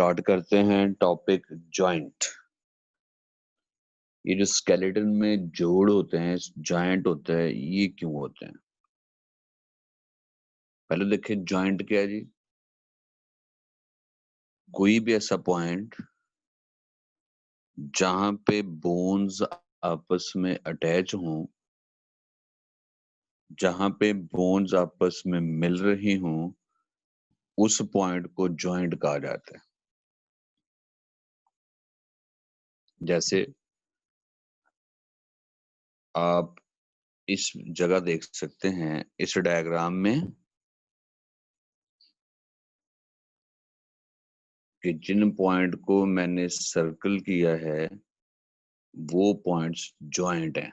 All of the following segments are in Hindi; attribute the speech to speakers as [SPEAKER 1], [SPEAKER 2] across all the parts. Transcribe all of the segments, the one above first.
[SPEAKER 1] स्टार्ट करते हैं टॉपिक जॉइंट। ये जो स्केलेटन में जोड़ होते हैं, जॉइंट होता है, ये क्यों होते हैं? पहले देखिए जॉइंट क्या है जी। कोई भी ऐसा पॉइंट जहां पे बोन्स आपस में अटैच हों, जहां पे बोन्स आपस में मिल रही हों, उस पॉइंट को जॉइंट कहा जाता है। जैसे आप इस जगह देख सकते हैं, इस डायग्राम में कि जिन पॉइंट को मैंने सर्कल किया है वो पॉइंट्स जॉइंट हैं,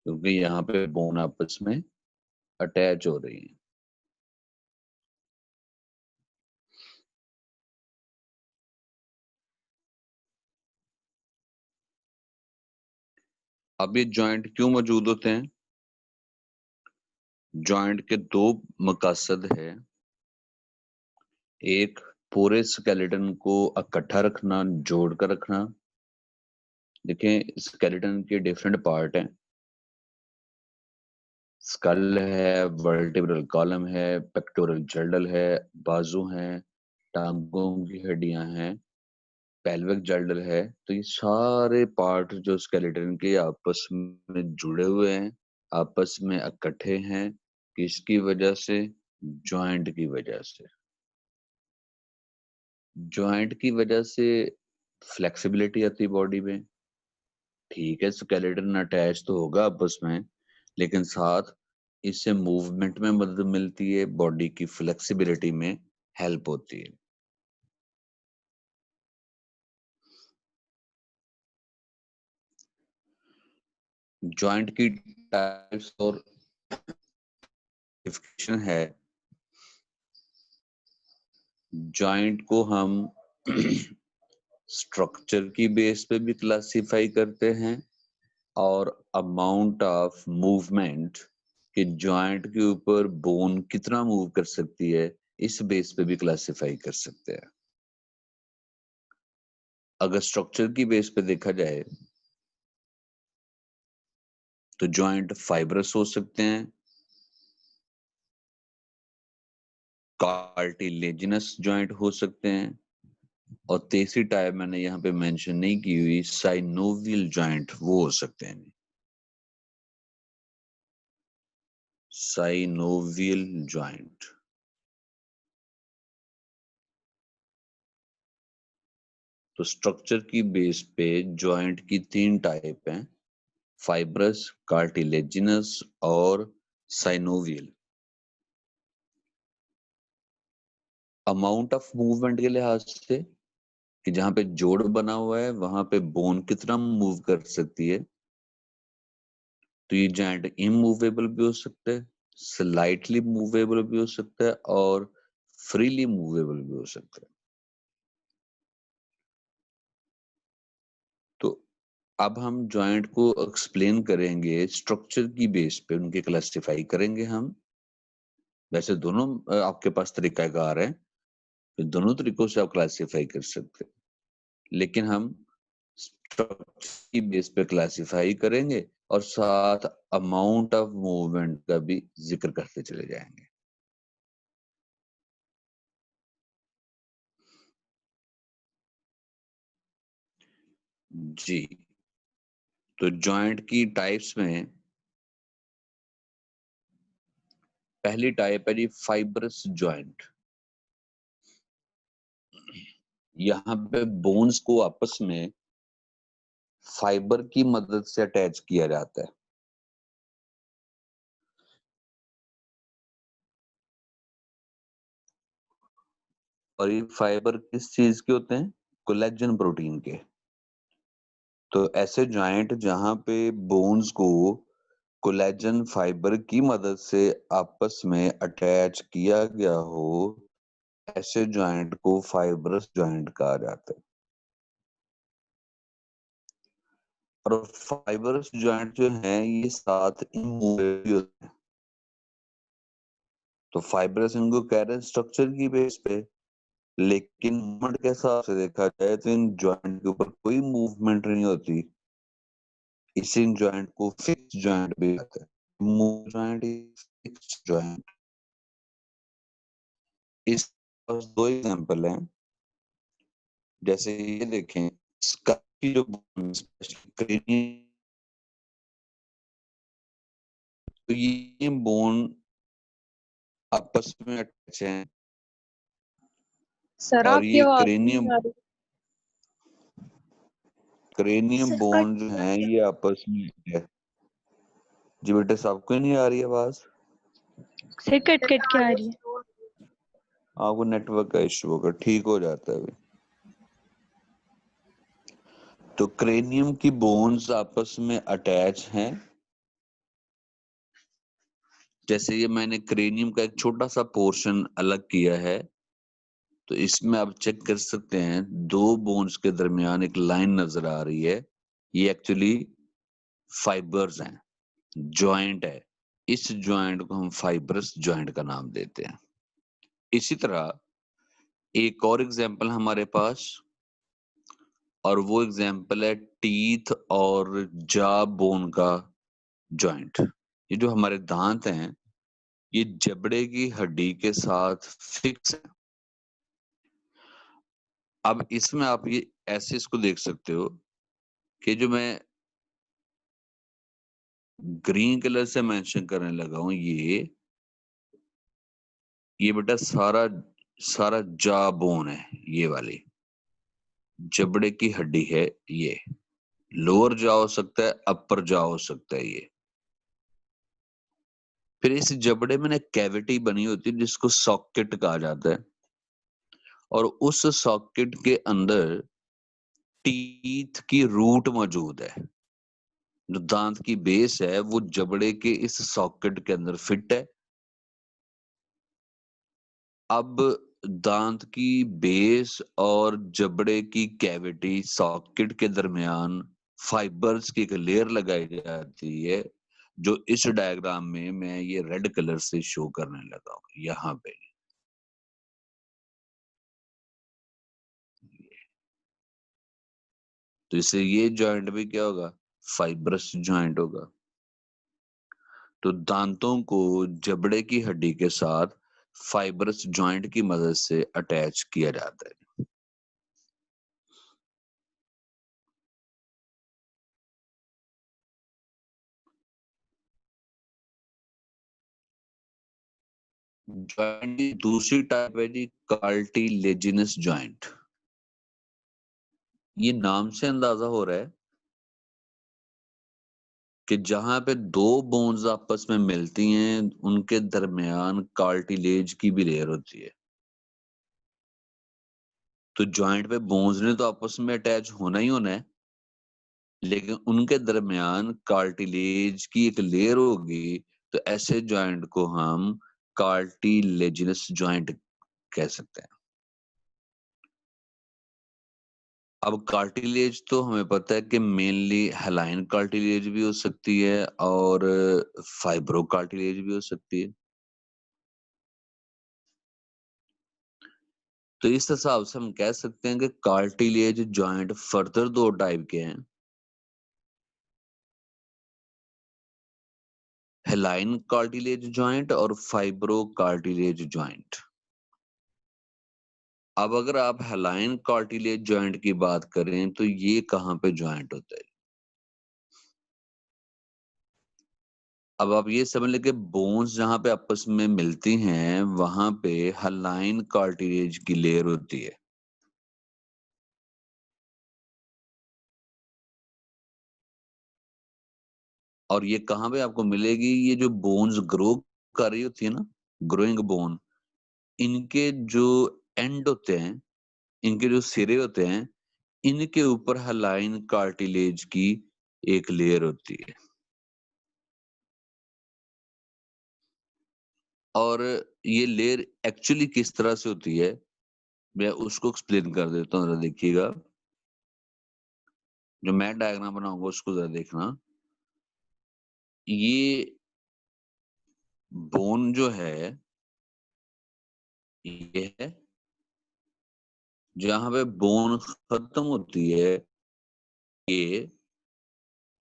[SPEAKER 1] क्योंकि यहाँ पे बोन आपस में अटैच हो रही है। अब ये जॉइंट क्यों मौजूद होते हैं? जॉइंट के दो मकसद है। एक, पूरे स्केलेटन को इकट्ठा रखना, जोड़ कर रखना। देखें स्केलेटन के डिफरेंट पार्ट हैं। स्कल है, वर्टिब्रल कॉलम है, पेक्टोरल जर्डल है, बाजू हैं, टांगों की हड्डियां हैं, पेल्विक जर्डल है। तो ये सारे पार्ट जो स्केलेटन के आपस में जुड़े हुए हैं, आपस में इकट्ठे हैं, किसकी वजह से? जॉइंट की वजह से। जॉइंट की वजह से फ्लेक्सिबिलिटी आती है बॉडी में। ठीक है, स्केलेटन अटैच तो होगा आपस में, लेकिन साथ इससे मूवमेंट में मदद मिलती है, बॉडी की फ्लेक्सिबिलिटी में हेल्प होती है। जॉइंट की टाइप्स और डिफिनेशन है। जॉइंट को हम स्ट्रक्चर की बेस पे भी क्लासिफाई करते हैं और अमाउंट ऑफ मूवमेंट कि जॉइंट के ऊपर बोन कितना मूव कर सकती है, इस बेस पे भी क्लासिफाई कर सकते हैं। अगर स्ट्रक्चर की बेस पे देखा जाए तो जॉइंट फाइब्रस हो सकते हैं, कार्टिलेजिनस जॉइंट हो सकते हैं, और तीसरी टाइप मैंने यहाँ पे मेंशन नहीं की हुई, साइनोवियल जॉइंट, वो हो सकते हैं। Synovial joint. तो स्ट्रक्चर की बेस पे जॉइंट की तीन टाइप हैं, फाइब्रस, कार्टिलेजिनस और साइनोवियल। अमाउंट ऑफ मूवमेंट के लिहाज से कि जहां पे जोड़ बना हुआ है वहां पे बोन कितना मूव कर सकती है, तो ये जॉइंट इमूवेबल भी हो सकता है, स्लाइटली मूवेबल भी हो सकता है और फ्रीली मूवेबल भी हो सकता है। तो अब हम जॉइंट को एक्सप्लेन करेंगे, स्ट्रक्चर की बेस पे उनके क्लासिफाई करेंगे हम। वैसे दोनों आपके पास तरीकाकार है, तो दोनों तरीकों से आप क्लासिफाई कर सकते हैं, लेकिन हम स्ट्रक्चर की बेस पे क्लासिफाई करेंगे और साथ अमाउंट ऑफ मूवमेंट का भी जिक्र करते चले जाएंगे। जी, तो जॉइंट की टाइप्स में पहली टाइप है जी फाइब्रस जॉइंट। यहाँ पे बोन्स को आपस में फाइबर की मदद से अटैच किया जाता है। और ये फाइबर किस चीज के होते हैं? कोलेजन प्रोटीन के। तो ऐसे जॉइंट जहां पे बोन्स को कोलेजन फाइबर की मदद से आपस में अटैच किया गया हो, ऐसे जॉइंट को फाइब्रस जॉइंट कहा जाता है। और फाइबरस जॉइंट जो हैं ये साथ इमूवेबल होते हैं। तो फाइबरस इनको कह रहे हैं स्ट्रक्चर की बेस पे, लेकिन मूवमेंट के हिसाब से देखा जाए तो इन जॉइंट के ऊपर कोई मूवमेंट नहीं होती, इस इन जॉइंट को फिक्स जॉइंट भी कहते हैं। Move joint is fix joint. इस पास दो एग्जांपल हैं, जैसे ये देखें, स्कल की जो बोन cranium, तो ये बोन आपस में अटैच हैं
[SPEAKER 2] सर
[SPEAKER 1] और
[SPEAKER 2] आपकी
[SPEAKER 1] ये
[SPEAKER 2] आवाज
[SPEAKER 1] क्रेनियम
[SPEAKER 2] नहीं आ रही।
[SPEAKER 1] क्रेनियम
[SPEAKER 2] सर
[SPEAKER 1] बोन
[SPEAKER 2] कट
[SPEAKER 1] जो है ये आपस में है। जी बेटे, सबको नहीं आ रही आवाज?
[SPEAKER 2] से कट कट के आ रही है।
[SPEAKER 1] आपको नेटवर्क का इश्यू होगा, ठीक हो जाता है अभी। तो क्रेनियम की बोन्स आपस में अटैच हैं। जैसे ये मैंने क्रेनियम का एक छोटा सा पोर्शन अलग किया है, तो इसमें आप चेक कर सकते हैं दो बोन्स के दरमियान एक लाइन नजर आ रही है, ये एक्चुअली फाइबर्स हैं, जॉइंट है। इस जॉइंट को हम फाइब्रस जॉइंट का नाम देते हैं। इसी तरह एक और एग्जांपल हमारे पास, और वो एग्जांपल है टीथ और जा बोन का जॉइंट। ये जो हमारे दांत हैं ये जबड़े की हड्डी के साथ फिक्स है। अब इसमें आप ये ऐसे इसको देख सकते हो कि जो मैं ग्रीन कलर से मेंशन करने लगा हूं, ये बेटा सारा सारा जा बोन है, ये वाली जबड़े की हड्डी है। ये लोअर जा हो सकता है, अपर जा हो सकता है ये। फिर इस जबड़े में ना कैविटी बनी होती है जिसको सॉकेट कहा जाता है, और उस सॉकेट के अंदर टीथ की रूट मौजूद है। जो दांत की बेस है वो जबड़े के इस सॉकेट के अंदर फिट है। अब दांत की बेस और जबड़े की कैविटी सॉकेट के दरमियान फाइबर्स की एक लेयर लगाई जाती है, जो इस डायग्राम में मैं ये रेड कलर से शो करने लगा हूं यहाँ पे। तो इससे ये जॉइंट भी क्या होगा? फाइब्रस जॉइंट होगा। तो दांतों को जबड़े की हड्डी के साथ फाइब्रस जॉइंट की मदद से अटैच किया जाता है। जॉइंट की दूसरी टाइप है जी कार्टिलेजिनस जॉइंट। ये नाम से अंदाजा हो रहा है कि जहां पे दो बोन्स आपस में मिलती हैं उनके दरमियान कार्टिलेज की भी लेयर होती है। तो जॉइंट पे बोन्स ने तो आपस में अटैच होना ही होना है, लेकिन उनके दरमियान कार्टिलेज की एक लेयर होगी। तो ऐसे जॉइंट को हम कार्टिलेजिनस जॉइंट कह सकते हैं। अब कार्टिलेज तो हमें पता है कि मेनली हेलाइन कार्टिलेज भी हो सकती है और फाइब्रो कार्टिलेज भी हो सकती है। तो इस हिसाब से हम कह सकते हैं कि कार्टिलेज जॉइंट फर्दर दो टाइप के हैं, हेलाइन कार्टिलेज जॉइंट और फाइब्रो कार्टिलेज जॉइंट। अब अगर आप हेलाइन कार्टिलेज जॉइंट की बात करें तो ये कहां पे जॉइंट होता है? अब आप ये समझ लें कि बोन्स जहां पे आपस में मिलती हैं वहां पे हेलाइन कार्टिलेज की लेयर होती है। और ये कहां पे आपको मिलेगी? ये जो बोन्स ग्रो कर रही होती है ना, ग्रोइंग बोन, इनके जो एंड होते हैं, इनके जो सिरे होते हैं, इनके ऊपर हेलाइन कार्टिलेज की एक लेयर होती है। और ये लेयर एक्चुअली किस तरह से होती है मैं उसको एक्सप्लेन कर देता हूँ, जरा देखिएगा। जो मैं डायग्राम बनाऊंगा उसको जरा देखना। ये बोन जो है ये है, जहां पे बोन खत्म होती है, ये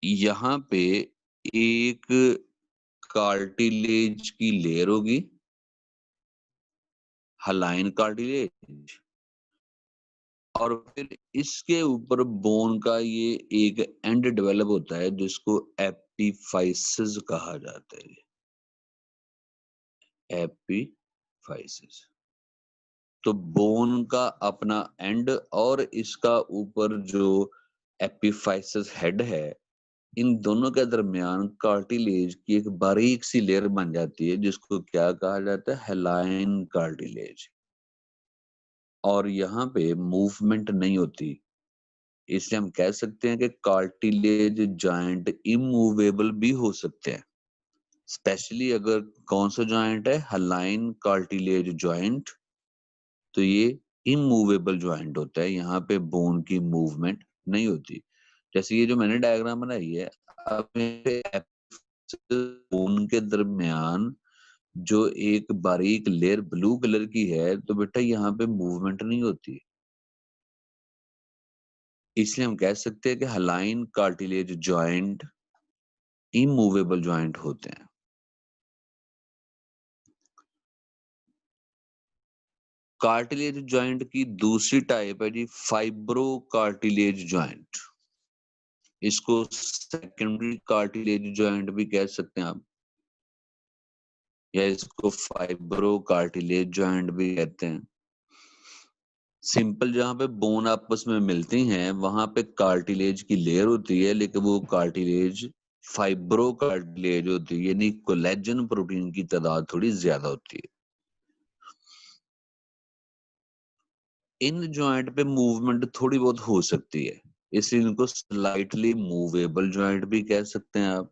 [SPEAKER 1] यहाँ पे एक कार्टिलेज की लेयर होगी, हलाइन कार्टिलेज, और फिर इसके ऊपर बोन का ये एक एंड डेवलप होता है जिसको एपिफाइसिस कहा जाता है। एपिफाइसिस तो बोन का अपना एंड और इसका ऊपर जो एपिफाइसिस हेड है, इन दोनों के दरमियान कार्टिलेज की एक बारीक सी लेयर बन जाती है जिसको क्या कहा जाता है, हेलाइन कार्टिलेज। और यहाँ पे मूवमेंट नहीं होती, इसलिए हम कह सकते हैं कि कार्टिलेज जॉइंट इमूवेबल भी हो सकते हैं। स्पेशली अगर कौन सा जॉइंट है, हेलाइन कार्टिलेज जॉइंट, तो ये इमूवेबल जॉइंट होता है, यहाँ पे बोन की मूवमेंट नहीं होती। जैसे ये जो मैंने डायग्राम बनाई है, अब बोन के दरमियान जो एक बारीक लेयर ब्लू कलर की है, तो बेटा यहाँ पे मूवमेंट नहीं होती, इसलिए हम कह सकते हैं कि हेलाइन कार्टिलेज जॉइंट इमूवेबल जॉइंट होते हैं। कार्टिलेज जॉइंट की दूसरी टाइप है जी फाइब्रो कार्टिलेज जॉइंट। इसको सेकेंडरी कार्टिलेज जॉइंट भी कह सकते हैं आप, या इसको फाइब्रो कार्टिलेज जॉइंट भी कहते हैं। सिंपल, जहां पे बोन आपस में मिलती हैं वहां पे कार्टिलेज की लेयर होती है, लेकिन वो कार्टिलेज फाइब्रो कार्टिलेज होती है, यानी कोलेजन प्रोटीन की तादाद थोड़ी ज्यादा होती है। इन जॉइंट पे मूवमेंट थोड़ी बहुत हो सकती है, इसलिए इनको स्लाइटली मूवेबल जॉइंट भी कह सकते हैं आप।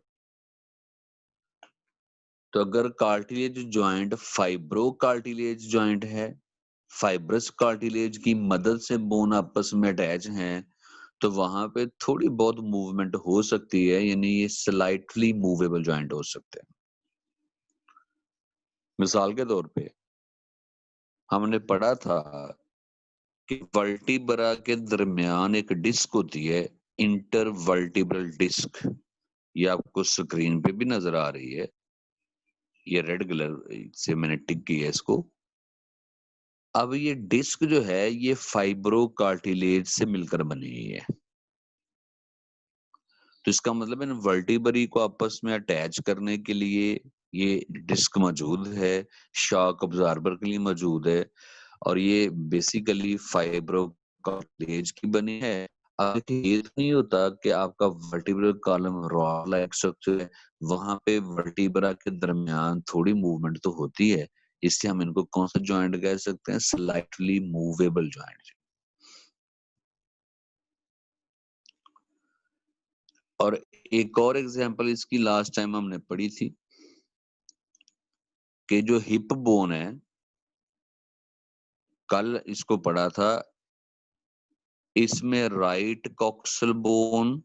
[SPEAKER 1] तो अगर cartilage joint fibro cartilage joint है, फाइब्रस कार्टिलेज की मदद से बोन आपस में अटैच हैं, तो वहां पे थोड़ी बहुत मूवमेंट हो सकती है, यानी ये स्लाइटली मूवेबल जॉइंट हो सकते हैं। मिसाल के तौर पे हमने पढ़ा था कि वर्टिब्रा के दरमियान एक डिस्क होती है, इंटरवर्टिब्रल डिस्क, ये आपको स्क्रीन पे भी नजर आ रही है, ये रेड कलर से मैंने टिक किया है इसको। अब ये डिस्क जो है ये फाइब्रो कार्टिलेज से मिलकर बनी हुई है, तो इसका मतलब इन वर्टिब्री को आपस में अटैच करने के लिए ये डिस्क मौजूद है, शॉक अब्जॉर्बर के लिए मौजूद है, और ये बेसिकली फाइब्रो कार्टिलेज की बनी है। अब ये तो नहीं होता कि आपका vertebral column rod like structure है, वहां पे वर्टिब्रा के दरमियान थोड़ी मूवमेंट तो होती है, इससे हम इनको कौन सा जॉइंट कह सकते हैं, स्लाइटली मूवेबल जॉइंट। और एक और एग्जांपल इसकी लास्ट टाइम हमने पढ़ी थी कि जो हिप बोन है, कल इसको पढ़ा था, इसमें राइट कॉक्सल बोन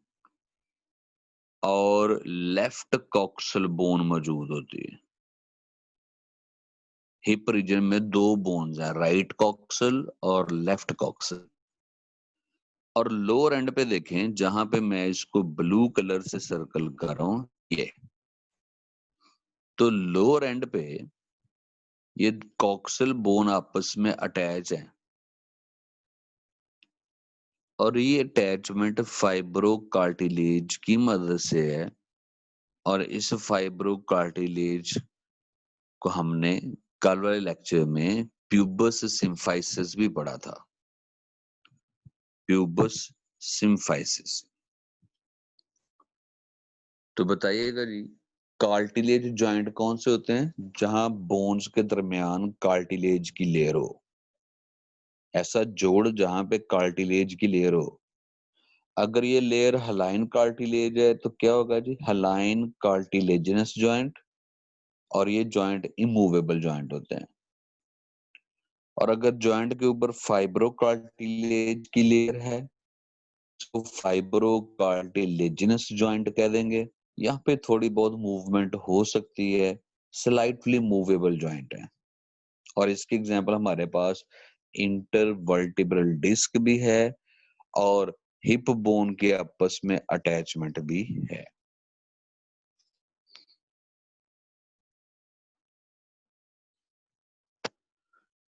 [SPEAKER 1] और लेफ्ट कॉक्सल बोन मौजूद होती है। हिप रीजन में दो बोन्स हैं, राइट कॉक्सल और लेफ्ट कॉक्सल। और लोअर एंड पे देखें, जहां पे मैं इसको ब्लू कलर से सर्कल कर रहा हूं, ये तो लोअर एंड पे ये कॉक्सल बोन आपस में अटैच है, और ये अटैचमेंट फाइब्रो कार्टिलेज की मदद से है, और इस फाइब्रो कार्टिलेज को हमने कल वाले लेक्चर में प्यूबस सिम्फाइसिस भी पढ़ा था। प्यूबस सिम्फाइसिस, तो बताइएगा जी, कार्टिलेज जॉइंट कौन से होते हैं, जहां बोन्स के दरमियान कार्टिलेज की लेयर हो, ऐसा जोड़ जहां पे कार्टिलेज की लेयर हो। अगर ये लेयर हलाइन कार्टिलेज है तो क्या होगा जी, हलाइन कार्टिलेजिनस जॉइंट, और ये जॉइंट इमूवेबल जॉइंट होते हैं। और अगर जॉइंट के ऊपर फाइब्रो कार्टिलेज की लेयर है तो फाइब्रो कार्टिलेजिनस जॉइंट कह देंगे। यहाँ पे थोड़ी बहुत मूवमेंट हो सकती है, स्लाइटली मूवेबल जॉइंट है। और इसकी एग्जांपल हमारे पास इंटरवर्टिब्रल डिस्क भी है और हिप बोन के आपस में अटैचमेंट भी है।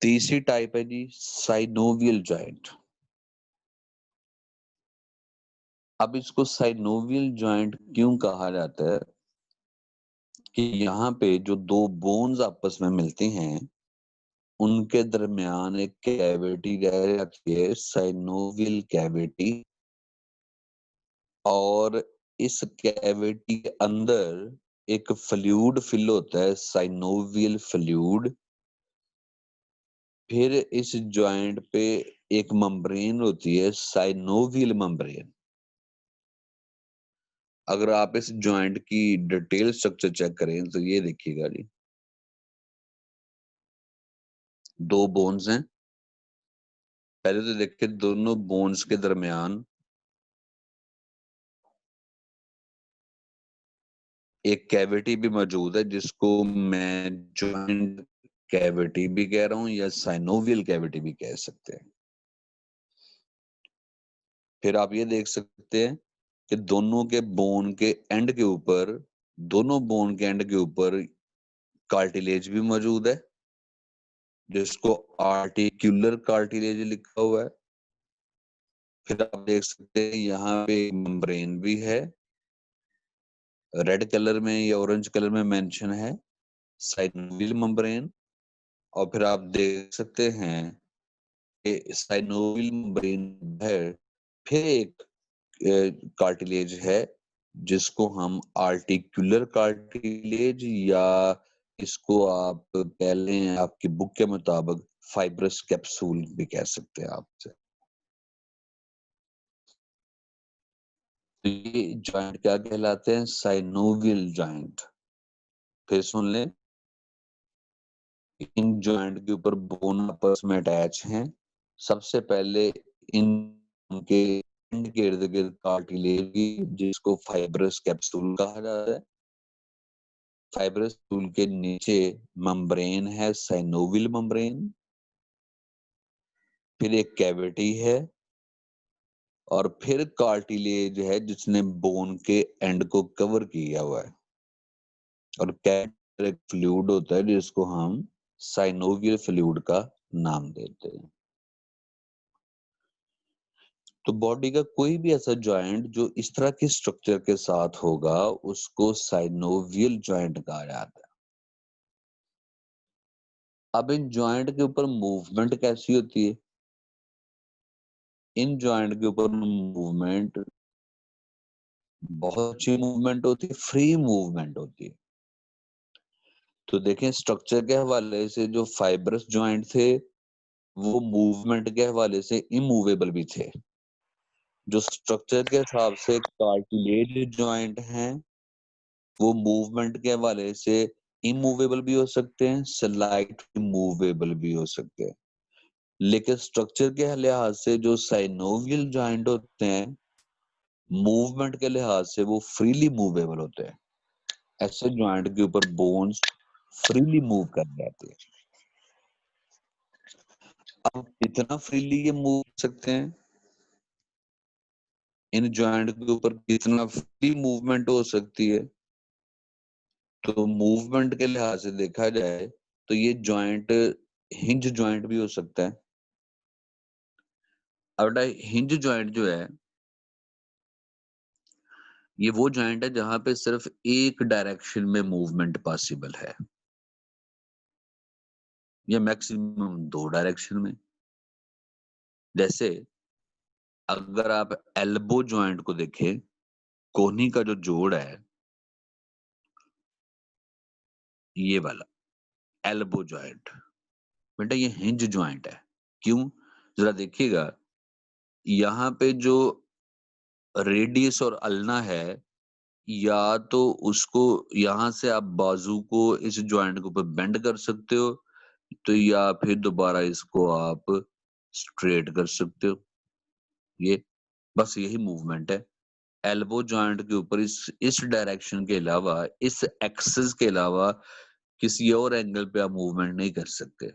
[SPEAKER 1] तीसरी टाइप है जी साइनोवियल जॉइंट। अब इसको साइनोवियल जॉइंट क्यों कहा जाता है कि यहाँ पे जो दो बोन्स आपस में मिलती हैं उनके दरमियान एक कैविटी रह जाती है, साइनोवियल कैविटी, और इस कैविटी के अंदर एक फ्लूइड फिल होता है, साइनोवियल फ्लूइड। फिर इस जॉइंट पे एक मेम्ब्रेन होती है, साइनोवियल मेम्ब्रेन। अगर आप इस जॉइंट की डिटेल स्ट्रक्चर चेक करें तो ये देखिएगा जी, दो बोन्स हैं। पहले तो देखिए दोनों बोन्स के दरमियान एक कैविटी भी मौजूद है जिसको मैं जॉइंट कैविटी भी कह रहा हूं या साइनोवियल कैविटी भी कह सकते हैं। फिर आप ये देख सकते हैं कि दोनों बोन के एंड के ऊपर कार्टिलेज भी मौजूद है जिसको आर्टिक्यूलर कार्टिलेज लिखा हुआ है। फिर आप देख सकते हैं यहाँ पे मेम्ब्रेन भी है, रेड कलर में या ऑरेंज कलर में मेंशन है, साइनोवियल मेम्ब्रेन। और फिर आप देख सकते हैं कि साइनोवियल मेम्ब्रेन है, फिर एक कार्टिलेज है जिसको हम आर्टिक्यूलर कार्टिलेज या इसको आप कह लें आपकी बुक के मुताबिक फाइब्रस कैप्सूल भी कह सकते हैं आपसे। तो ये जॉइंट क्या कहलाते हैं? Synovial joint. फिर सुन लें, इन जॉइंट के ऊपर बोन आपस में अटैच हैं। सबसे पहले इनके एंड के इर्द गिर्द कार्टिलेज जिसको फाइब्रस कैप्सूल कहा जाता है। फाइब्रस कैप्सूल के नीचे मेम्ब्रेन है, साइनोवियल मेम्ब्रेन। फिर एक कैविटी है और फिर कार्टिलेज है जिसने बोन के एंड को कवर किया हुआ है, और कैविटी एक फ्लूइड होता है जिसको हम साइनोवियल फ्लूइड का नाम देते हैं। तो बॉडी का कोई भी ऐसा जॉइंट जो इस तरह के स्ट्रक्चर के साथ होगा उसको साइनोवियल जॉइंट कहा जाता है। अब इन जॉइंट के ऊपर मूवमेंट कैसी होती है? इन जॉइंट के ऊपर मूवमेंट बहुत अच्छी मूवमेंट होती है, फ्री मूवमेंट होती है। तो देखें स्ट्रक्चर के हवाले से जो फाइब्रस जॉइंट थे वो मूवमेंट के हवाले से इमूवेबल भी थे। जो स्ट्रक्चर के हिसाब से कार्टिलेज जॉइंट हैं वो मूवमेंट के हवाले से इमूवेबल भी हो सकते हैं, स्लाइटली मूवेबल भी हो सकते हैं। लेकिन स्ट्रक्चर के लिहाज से जो साइनोवियल जॉइंट होते हैं मूवमेंट के लिहाज से वो फ्रीली मूवेबल होते हैं। ऐसे जॉइंट के ऊपर बोन्स फ्रीली मूव कर जाते हैं। अब कितना फ्रीली ये मूव कर सकते हैं, इन जॉइंट के ऊपर कितना फ्री मूवमेंट हो सकती है? तो मूवमेंट के लिहाज से देखा जाए तो ये जॉइंट हिंज जॉइंट भी हो सकता है। अब हिंज जॉइंट जो है ये वो जॉइंट है जहां पे सिर्फ एक डायरेक्शन में मूवमेंट पॉसिबल है, या मैक्सिमम दो डायरेक्शन में। जैसे अगर आप एल्बो जॉइंट को देखें, कोहनी का जो जोड़ है ये वाला एल्बो जॉइंट, बेटा ये हिंज जॉइंट है। क्यों? जरा देखिएगा, यहाँ पे जो रेडियस और अल्ना है, या तो उसको यहां से आप बाजू को इस जॉइंट के ऊपर बेंड कर सकते हो, तो या फिर दोबारा इसको आप स्ट्रेट कर सकते हो। ये बस यही मूवमेंट है। एल्बो जॉइंट के ऊपर इस डायरेक्शन के अलावा, इस एक्सिस के अलावा किसी और एंगल पे आप मूवमेंट नहीं कर सकते।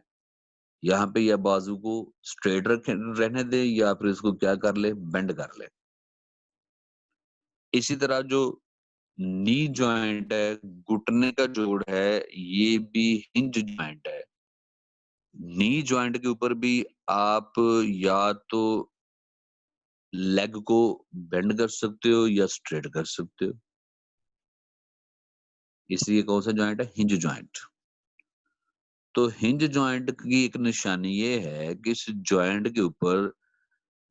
[SPEAKER 1] यहाँ पे या बाजू को स्ट्रेट रहने दे या फिर इसको क्या कर ले, बेंड कर ले। इसी तरह जो नी जॉइंट है, घुटने का जोड़ है, ये भी हिंज जॉइंट है। नी जॉइंट के ऊपर भी आप या तो लेग को बेंड कर सकते हो या स्ट्रेट कर सकते हो। इसलिए कौन सा जॉइंट है? Hinge joint. तो हिंज जॉइंट की एक निशानी ये है कि इस जॉइंट के ऊपर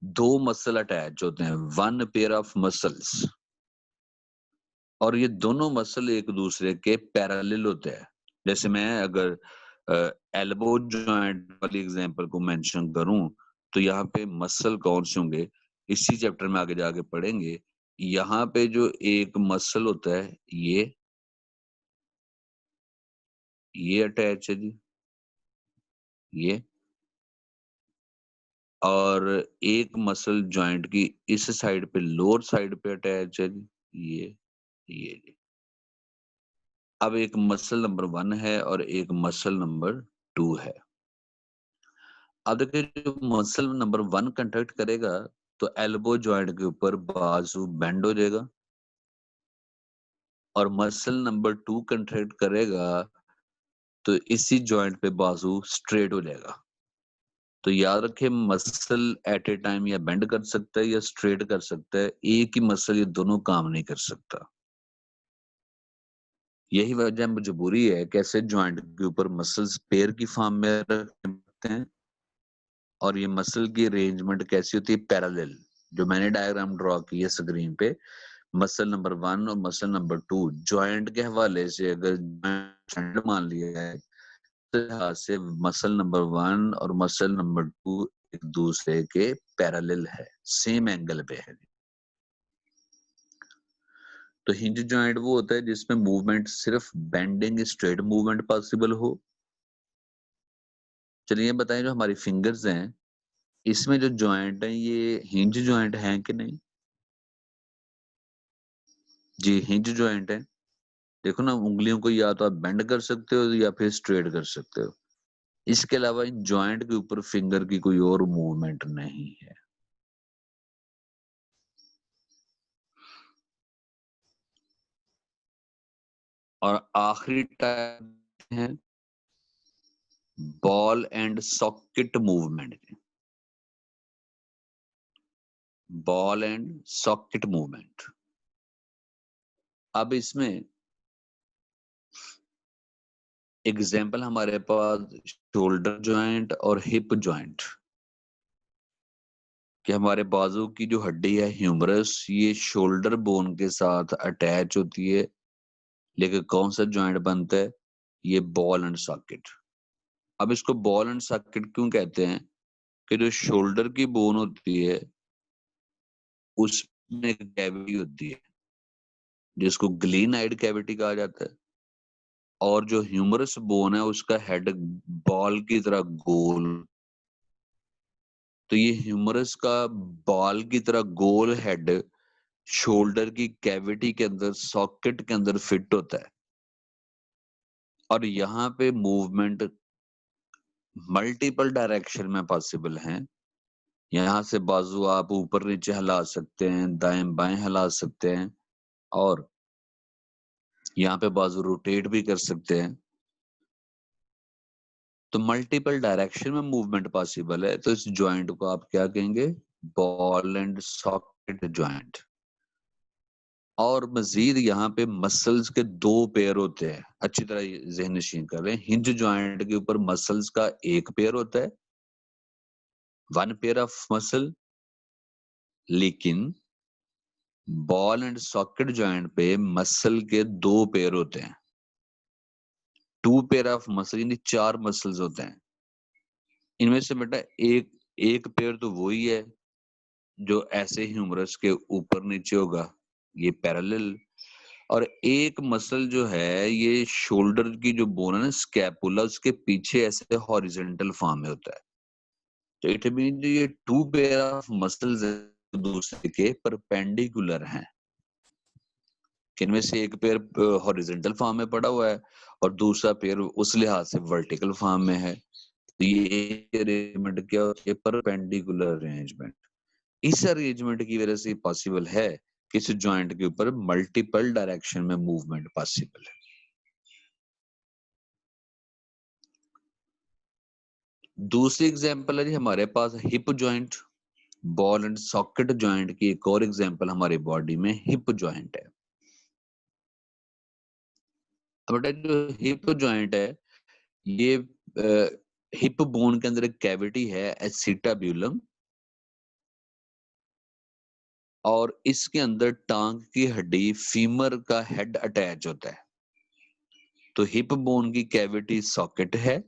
[SPEAKER 1] 2 मसल अटैच होते हैं, 1 पेयर ऑफ मसल्स, और ये दोनों मसल एक दूसरे के पैरेलल होते हैं। जैसे मैं अगर एल्बो जॉइंट वाली एग्जांपल को मेंशन करूं, तो यहाँ पे मसल कौन से होंगे, इसी चैप्टर में आगे जाके पढ़ेंगे। यहाँ पे जो एक मसल होता है, ये अटैच है जी, ये, और एक मसल जॉइंट की इस साइड पे, लोअर साइड पे अटैच है जी, ये जी। अब एक मसल नंबर 1 है और एक मसल नंबर 2 है। अब देखिए, जो मसल नंबर 1 कंट्रैक्ट करेगा तो एल्बो जॉइंट के ऊपर बाजू बेंड हो जाएगा, और मसल नंबर 2 कंट्रैक्ट करेगा तो इसी जॉइंट पे बाजू स्ट्रेट हो जाएगा। तो याद रखें, मसल एट ए टाइम या बेंड कर सकता है या स्ट्रेट कर सकता है, एक ही मसल ये दोनों काम नहीं कर सकता। यही वजह मजबूरी है कैसे जॉइंट के ऊपर मसल्स पेयर की फॉर्म में रखते हैं, और ये मसल की अरेंजमेंट कैसी होती है? पैरेलल। जो मैंने डायग्राम ड्रॉ की है स्क्रीन पे, मसल नंबर 1 और मसल नंबर 2 जॉइंट के हवाले से अगर मान लिया है, तो लिहाज से मसल नंबर 1 और मसल नंबर 2 एक दूसरे के पैरेलल है, सेम एंगल पे है। तो हिंज जॉइंट वो होता है जिसमें मूवमेंट सिर्फ बेंडिंग स्ट्रेट मूवमेंट पॉसिबल हो। चलिए बताएं, जो हमारी फिंगर्स हैं, इसमें जो जॉइंट है ये हिंज जॉइंट है कि नहीं? जी, हिंज जॉइंट है। देखो ना, उंगलियों को या तो आप बेंड कर सकते हो या फिर स्ट्रेट कर सकते हो। इसके अलावा इन जॉइंट के ऊपर फिंगर की कोई और मूवमेंट नहीं है। और आखिरी टाइप है ball and socket movement. Ball and socket movement. अब इसमें एग्जाम्पल हमारे पास शोल्डर जॉइंट और हिप जॉइंट, कि हमारे बाजू की जो हड्डी है ह्यूमरस, ये शोल्डर बोन के साथ अटैच होती है, लेकिन कौन सा जॉइंट बनता है? ये बॉल एंड सॉकेट। अब इसको बॉल एंड सॉकेट क्यों कहते हैं? कि जो शोल्डर की बोन होती है उसमें एक कैविटी होती है जिसको ग्लीनाइड कैविटी कहा जाता है, और जो ह्यूमरस बोन है उसका हेड बॉल की तरह गोल। तो ये ह्यूमरस का बॉल की तरह गोल हेड शोल्डर की कैविटी के अंदर, सॉकेट के अंदर फिट होता है, और यहाँ पे मूवमेंट मल्टीपल डायरेक्शन में पॉसिबल है। यहाँ से बाजू आप ऊपर नीचे हिला सकते हैं, दाएं बाएं हिला सकते हैं, और यहाँ पे बाजू रोटेट भी कर सकते हैं। तो मल्टीपल डायरेक्शन में मूवमेंट पॉसिबल है, तो इस जॉइंट को आप क्या कहेंगे? Ball and socket joint. और मजीद यहाँ पे मसल्स के 2 पेयर होते हैं, अच्छी तरह ज़हन नशीन कर रहे हैं। हिंज जॉइंट के ऊपर मसल्स का एक पेयर होता है, 1 पेयर ऑफ मसल, लेकिन बॉल एंड सॉकेट जॉइंट पे मसल के 2 पेयर होते हैं, 2 पेयर ऑफ मसल, यानी 4 मसल्स होते हैं। इनमें से बेटा एक पेयर तो वही है जो ऐसे ह्यूमरस के ऊपर नीचे होगा, ये पैरेलल। और एक मसल जो है ये शोल्डर की जो बोन है ना, स्कैपुला, उसके पीछे ऐसे हॉरिजॉन्टल फॉर्म में होता है। तो इट मीन जो ये 2 पेयर ऑफ मसल्स दूसरे के परपेंडिकुलर हैं, इनमें से एक पेयर हॉरिजॉन्टल फॉर्म में पड़ा हुआ है और दूसरा पेयर उस लिहाज से वर्टिकल फॉर्म में है। तो ये अरेंजमेंट क्या होती है? Perpendicular arrangement. इस अरेंजमेंट की वजह से पॉसिबल है कि इस जॉइंट के ऊपर मल्टीपल डायरेक्शन में मूवमेंट पॉसिबल है। दूसरी एग्जांपल है जी हमारे पास hip joint. Ball and socket joint की एक और एग्जांपल हमारी बॉडी में हिप जॉइंट है। अब बेटा जो हिप जॉइंट है ये हिप बोन के अंदर एक कैविटी है एसिटाब्यूलम, और इसके अंदर टांग की हड्डी फीमर का हेड अटैच होता है। तो हिप बोन की कैविटी सॉकेट है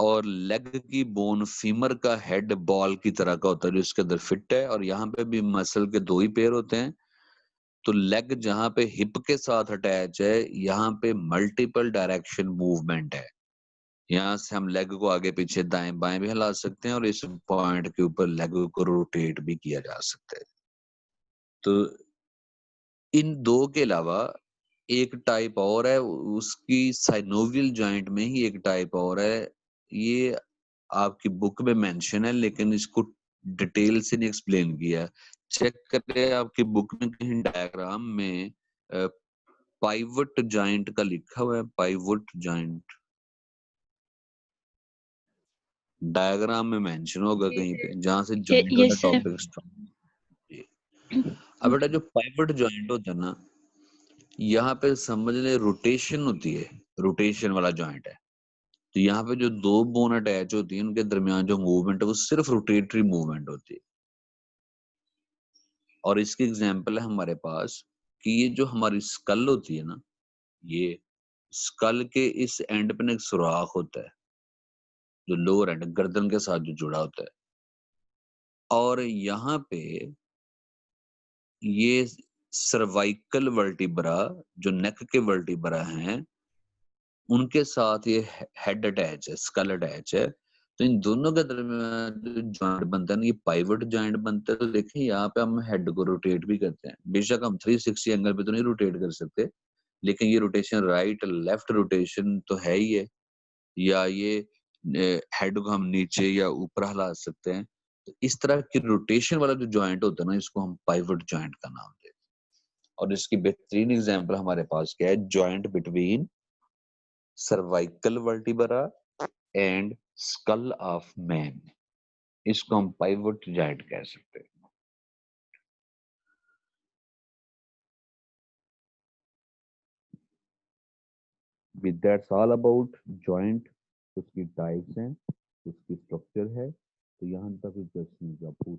[SPEAKER 1] और लेग की बोन फीमर का हेड बॉल की तरह का होता है जो इसके अंदर फिट है, और यहाँ पे भी मसल के दो ही पेयर होते हैं। तो लेग जहां पे हिप के साथ अटैच है यहाँ पे मल्टीपल डायरेक्शन मूवमेंट है। यहाँ से हम लेग को आगे पीछे दाएं बाएं भी हिला सकते हैं और इस पॉइंट के ऊपर लेग को रोटेट भी किया जा सकता है। तो इन दो के अलावा एक टाइप और है, उसकी साइनोवियल जॉइंट में ही एक टाइप और है। ये आपकी बुक में मेंशन है लेकिन इसको डिटेल से नहीं एक्सप्लेन किया। चेक करें आपकी बुक में कहीं डायग्राम में पाइवट जॉइंट का लिखा हुआ है। पाइवट जॉइंट डायग्राम में मेंशन होगा कहीं पे जहां से जॉइंट वाला
[SPEAKER 2] यस सर।
[SPEAKER 1] Topic start. अब बेटा जो पाइवट जॉइंट होता है ना, यहाँ पे समझ ले रोटेशन होती है, रोटेशन वाला जॉइंट है। तो यहाँ पे जो दो बोन अटैच होती है उनके दरमियान जो मूवमेंट है वो सिर्फ रोटेटरी मूवमेंट होती है। और इसकी एग्जांपल है हमारे पास कि ये जो हमारी स्कल होती है ना, ये स्कल के इस एंड पे ना एक सुराख होता है जो लोअर एंड गर्दन के साथ जो जुड़ा होता है, और यहाँ पे ये सर्वाइकल वर्टिब्रा जो नेक के वर्टिब्रा हैं उनके साथ ये हेड अटैच है, स्कल अटैच है। तो इन दोनों के दरमियान जो जॉइंट बनता है ना, ये पाइवट जॉइंट बनता है। तो देखिए यहाँ पे हम हेड को रोटेट भी करते हैं। बेशक हम 360 एंगल पे तो नहीं रोटेट कर सकते, लेकिन ये रोटेशन राइट लेफ्ट रोटेशन तो है ही है। या ये हेड को हम नीचे या ऊपर हिला सकते हैं। तो इस तरह की रोटेशन वाला जो जॉइंट होता है ना, इसको हम पाइवट जॉइंट का नाम देते हैं। और इसकी बेहतरीन एग्जांपल हमारे पास क्या है? Joint between cervical vertebra and skull of man. इसको हम पाइवट जॉइंट कह सकते हैं। With that's all about joint. उसकी टाइप्स हैं, उसकी स्ट्रक्चर है। तो यहाँ तक क्वेश्चन आप पूछ